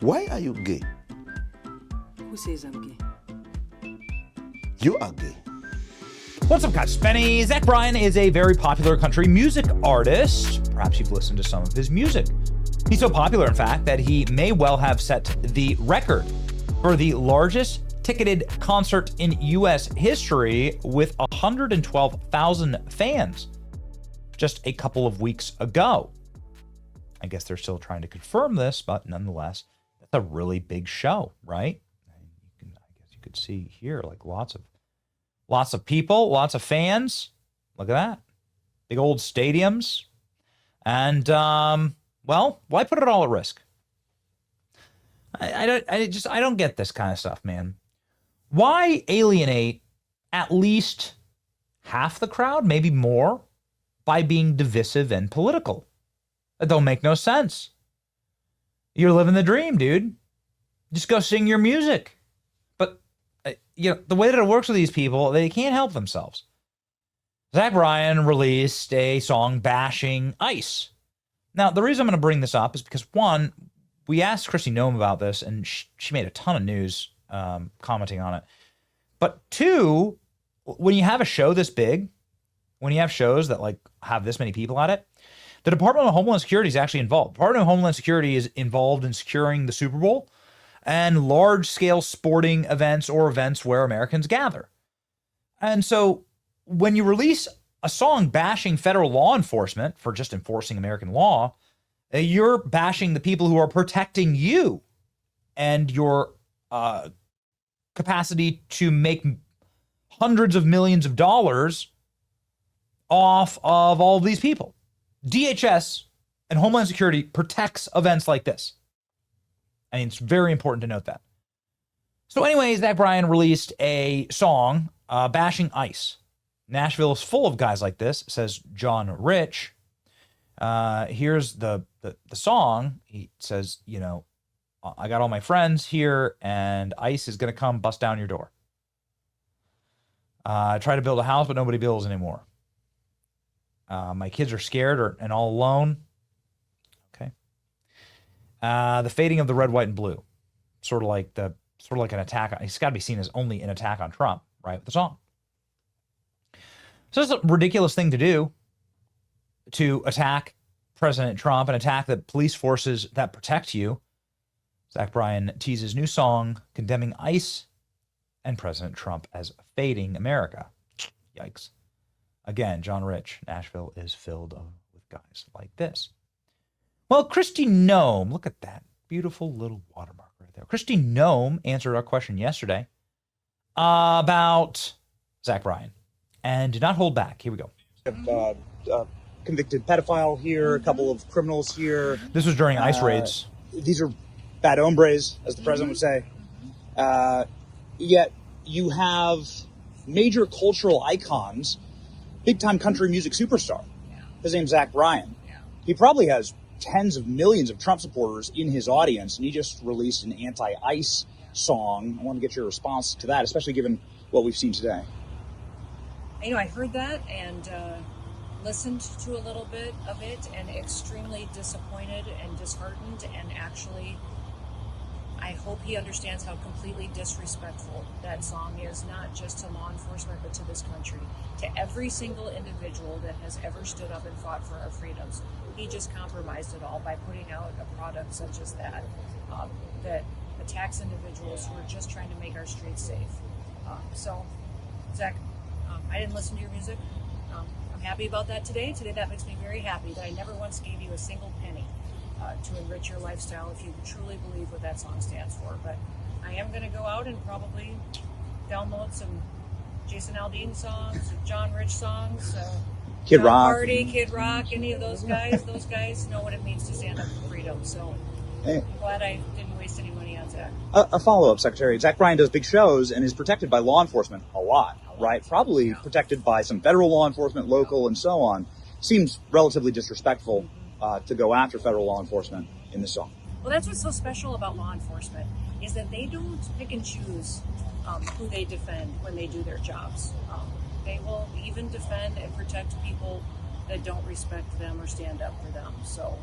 Why are you gay? Who says I'm gay? You are gay. What's up, guys? Benny. Zach Bryan is a very popular country music artist. Perhaps you've listened to some of his music. He's so popular, in fact, that he may well have set the record for the largest ticketed concert in U.S. history with 112,000 fans just a couple of weeks ago. I guess they're still trying to confirm this, but nonetheless, that's a really big show, right? I guess you could see here, like lots of people, lots of fans. Look at that. Big old stadiums. And, well, why put it all at risk? I don't get this kind of stuff, man. Why alienate at least half the crowd, maybe more, by being divisive and political? That don't make no sense. You're living the dream, dude. Just go sing your music. But, the way that it works with these people, they can't help themselves. Zach Bryan released a song bashing ICE. Now, the reason I'm going to bring this up is because, one, we asked Kristi Noem about this, and she made a ton of news commenting on it. But two, when you have a show this big, when you have shows that have this many people at it, the Department of Homeland Security is actually involved. The Department of Homeland Security is involved in securing the Super Bowl and large-scale sporting events or events where Americans gather. And so when you release a song bashing federal law enforcement for just enforcing American law, you're bashing the people who are protecting you and your capacity to make hundreds of millions of dollars off of all of these people. DHS and Homeland Security protects events like this. I mean, it's very important to note that. So anyways, Zach Bryan released a song bashing ICE. Nashville is full of guys like this, says John Rich. Here's the song. He says, I got all my friends here, and ICE is going to come bust down your door. I try to build a house, but nobody builds anymore. My kids are scared and all alone. Okay. The fading of the red, white, and blue. Sort of like an attack. It's got to be seen as only an attack on Trump, right? With the song. So it's a ridiculous thing to do, to attack President Trump and attack the police forces that protect you. Zach Bryan teases new song condemning ICE and President Trump as fading America. Yikes. Again, John Rich, Nashville is filled with guys like this. Well, Kristi Noem, look at that beautiful little watermark right there. Kristi Noem answered our question yesterday about Zach Bryan. And did not hold back. Here we go. Convicted pedophile here, a couple of criminals here. This was during ICE raids. These are bad hombres, as the president would say. Yet you have major cultural icons, big-time country music superstar. His name's Zach Bryan. He probably has tens of millions of Trump supporters in his audience, and he just released an anti-ICE song. I want to get your response to that, especially given what we've seen today. I heard that and listened to a little bit of it and extremely disappointed and disheartened, and actually I hope he understands how completely disrespectful that song is, not just to law enforcement, but to this country, to every single individual that has ever stood up and fought for our freedoms. He just compromised it all by putting out a product such as that, that attacks individuals who are just trying to make our streets safe. So, Zach, I didn't listen to your music. I'm happy about that today. Today that makes me very happy that I never once gave you a single penny to enrich your lifestyle if you truly believe what that song stands for. But I am going to go out and probably download some Jason Aldean songs, John Rich songs, Kid John Rock. Party, Kid Rock, any of those guys. Those guys know what it means to stand up for freedom. So I'm glad I didn't waste any money on Zach. A follow-up, Secretary. Zach Bryan does big shows and is protected by law enforcement a lot, right? Probably protected by some federal law enforcement, local, and so on. Seems relatively disrespectful to go after federal law enforcement in this song. Well, that's what's so special about law enforcement, is that they don't pick and choose who they defend when they do their jobs. They will even defend and protect people that don't respect them or stand up for them. So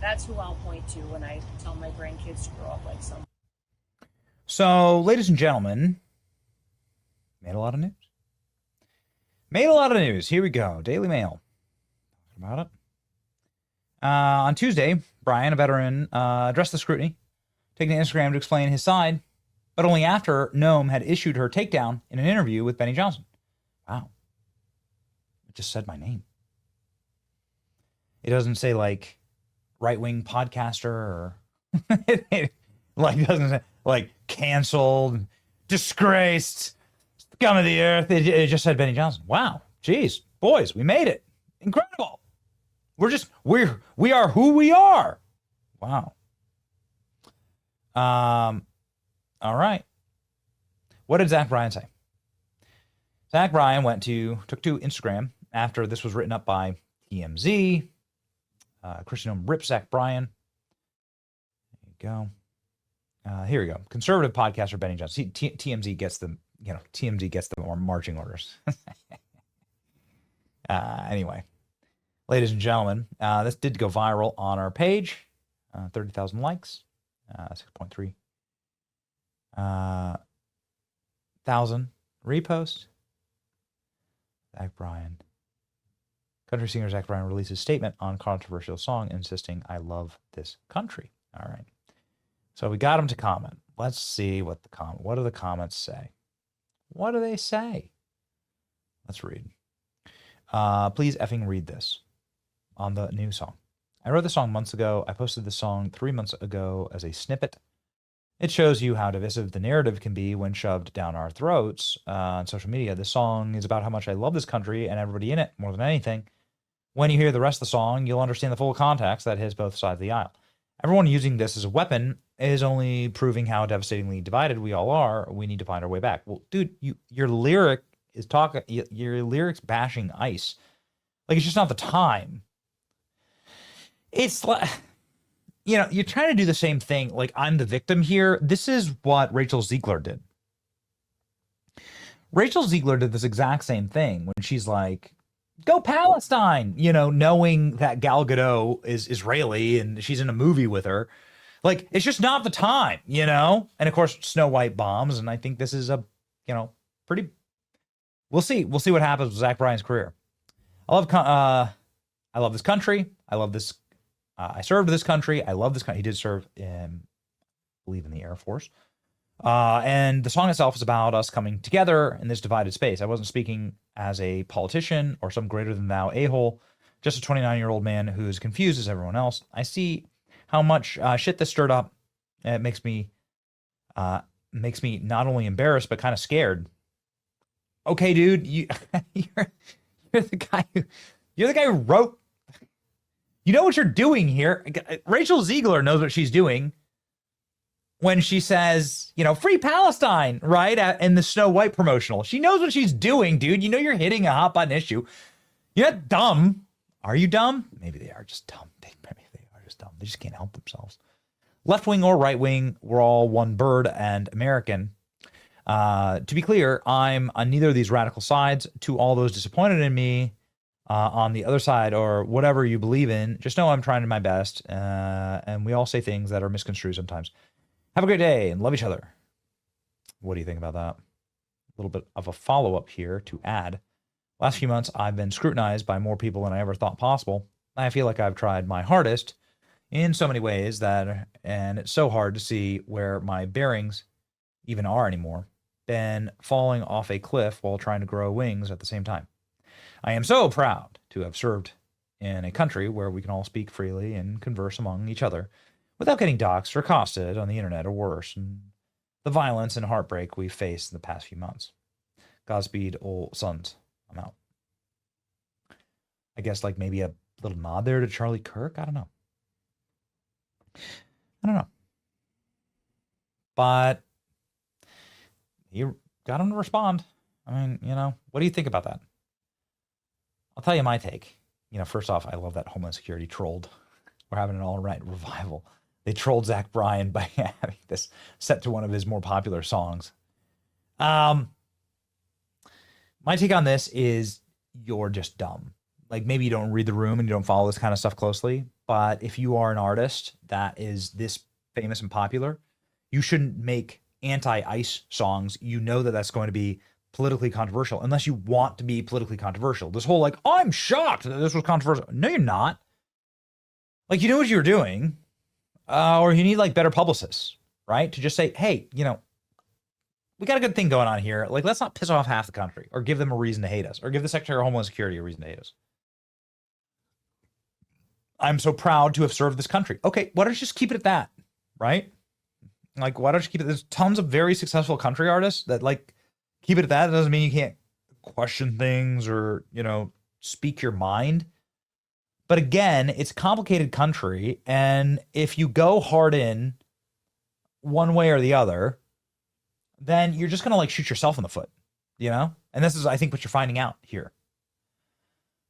That's who I'll point to when I tell my grandkids to grow up like someone. So, ladies and gentlemen, made a lot of news. Made a lot of news. Here we go. Daily Mail. Talking about it. On Tuesday, Bryan, a veteran, addressed the scrutiny, taking to Instagram to explain his side, but only after Noem had issued her takedown in an interview with Benny Johnson. Wow. It just said my name. It doesn't say, like, right-wing podcaster or, like, doesn't say, like, canceled, disgraced, scum of the earth. It just said Benny Johnson. Wow. Jeez. Boys, we made it. Incredible. We are who we are. Wow. All right. What did Zach Bryan say? Zach Bryan took to Instagram after this was written up by TMZ. Kristi Noem ripped Zach Bryan. There you go. Here we go. Conservative podcaster Benny Johnson. TMZ gets the more marching orders. Anyway, ladies and gentlemen, this did go viral on our page. 30,000 likes, 6.3 thousand reposts. Zach Bryan. Country singer Zach Bryan releases statement on controversial song insisting, "I love this country." All right. So we got him to comment. Let's see what do the comments say? What do they say? Let's read. Please effing read this on the new song. I wrote the song months ago. I posted the song 3 months ago as a snippet. It shows you how divisive the narrative can be when shoved down our throats on social media. The song is about how much I love this country and everybody in it more than anything. When you hear the rest of the song, you'll understand the full context that hits both sides of the aisle. Everyone using this as a weapon is only proving how devastatingly divided we all are. We need to find our way back. Well, dude, your lyrics bashing ICE. Like, it's just not the time. It's like, you're trying to do the same thing. Like, I'm the victim here. This is what Rachel Ziegler did. Rachel Ziegler did this exact same thing when she's like, go Palestine, knowing that Gal Gadot is Israeli and she's in a movie with her. Like, it's just not the time, And of course, Snow White bombs. And I think this is a, pretty, we'll see. We'll see what happens with Zach Bryan's career. I love this country. I love this. I served this country. I love this country. He did serve I believe in the Air Force. And the song itself is about us coming together in this divided space. I wasn't speaking as a politician or some greater than thou a-hole, just a 29-year-old man who's confused as everyone else. I see how much shit this stirred up. It makes me not only embarrassed, but kind of scared. Okay, dude, you're the guy who wrote. You know what you're doing here. Rachel Ziegler knows what she's doing when she says, free Palestine, right? In the Snow White promotional. She knows what she's doing, dude. You're hitting a hot button issue. You're not dumb. Are you dumb? Maybe they are just dumb. Maybe they are just dumb. They just can't help themselves. Left wing or right wing, we're all one bird and American. To be clear, I'm on neither of these radical sides. To all those disappointed in me on the other side or whatever you believe in, just know I'm trying my best. And we all say things that are misconstrued sometimes. Have a great day and love each other. What do you think about that? A little bit of a follow-up here to add. Last few months, I've been scrutinized by more people than I ever thought possible. I feel like I've tried my hardest in so many ways and it's so hard to see where my bearings even are anymore, been falling off a cliff while trying to grow wings at the same time. I am so proud to have served in a country where we can all speak freely and converse among each other without getting doxxed or accosted on the internet or worse, and the violence and heartbreak we've faced in the past few months. Godspeed, old sons. I'm out. I guess like maybe a little nod there to Charlie Kirk. I don't know. But you got him to respond. I mean, what do you think about that? I'll tell you my take. First off, I love that Homeland Security trolled. We're having an all-right revival. They trolled Zach Bryan by having this set to one of his more popular songs. My take on this is you're just dumb. like maybe you don't read the room and you don't follow this kind of stuff closely, but if you are an artist that is this famous and popular, you shouldn't make anti-ICE songs. You know that that's going to be politically controversial unless you want to be politically controversial. This whole like, I'm shocked that this was controversial. No, you're not. Like, you know what you're doing, or you need like better publicists, right? To just say, hey, you know, we got a good thing going on here. Like, let's not piss off half the country or give them a reason to hate us or give the Secretary of Homeland Security a reason to hate us. I'm so proud to have served this country. Okay, why don't you just keep it at that, right? Like, why don't you keep it? There's tons of very successful country artists that like keep it at that. It doesn't mean you can't question things or, you know, speak your mind. But again, it's a complicated country. And if you go hard in one way or the other, then you're just going to like shoot yourself in the foot, you know? And this is, I think, what you're finding out here.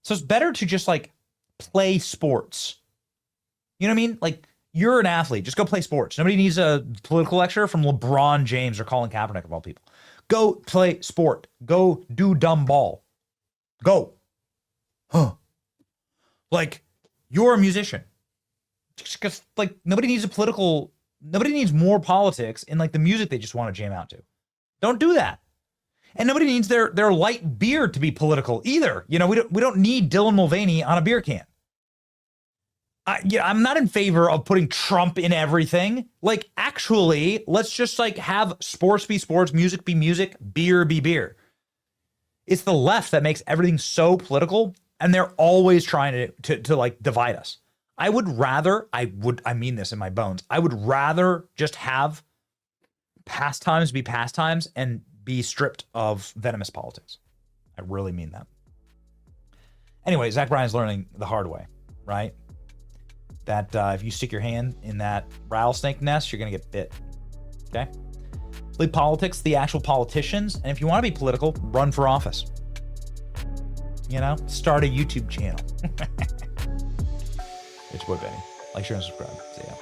So it's better to just like play sports. You know what I mean? Like, you're an athlete. Just go play sports. Nobody needs a political lecture from LeBron James or Colin Kaepernick of all people. Go play sport. Go do dumb ball. Go. Huh. Like, you're a musician. Just like, nobody needs more politics in like the music they just want to jam out to. Don't do that. And nobody needs their light beer to be political either. You know, we don't need Dylan Mulvaney on a beer can. I'm not in favor of putting Trump in everything. Like, actually, let's just like have sports be sports, music be music, beer be beer. It's the left that makes everything so political, and they're always trying to like divide us. I mean this in my bones. I would rather just have pastimes be pastimes and be stripped of venomous politics. I really mean that. Anyway, Zach Bryan's learning the hard way, right? That if you stick your hand in that rattlesnake nest, you're going to get bit. Okay? Leave politics, the actual politicians. And if you want to be political, run for office. You know? Start a YouTube channel. It's your boy Benny. Like, share, and subscribe. See ya.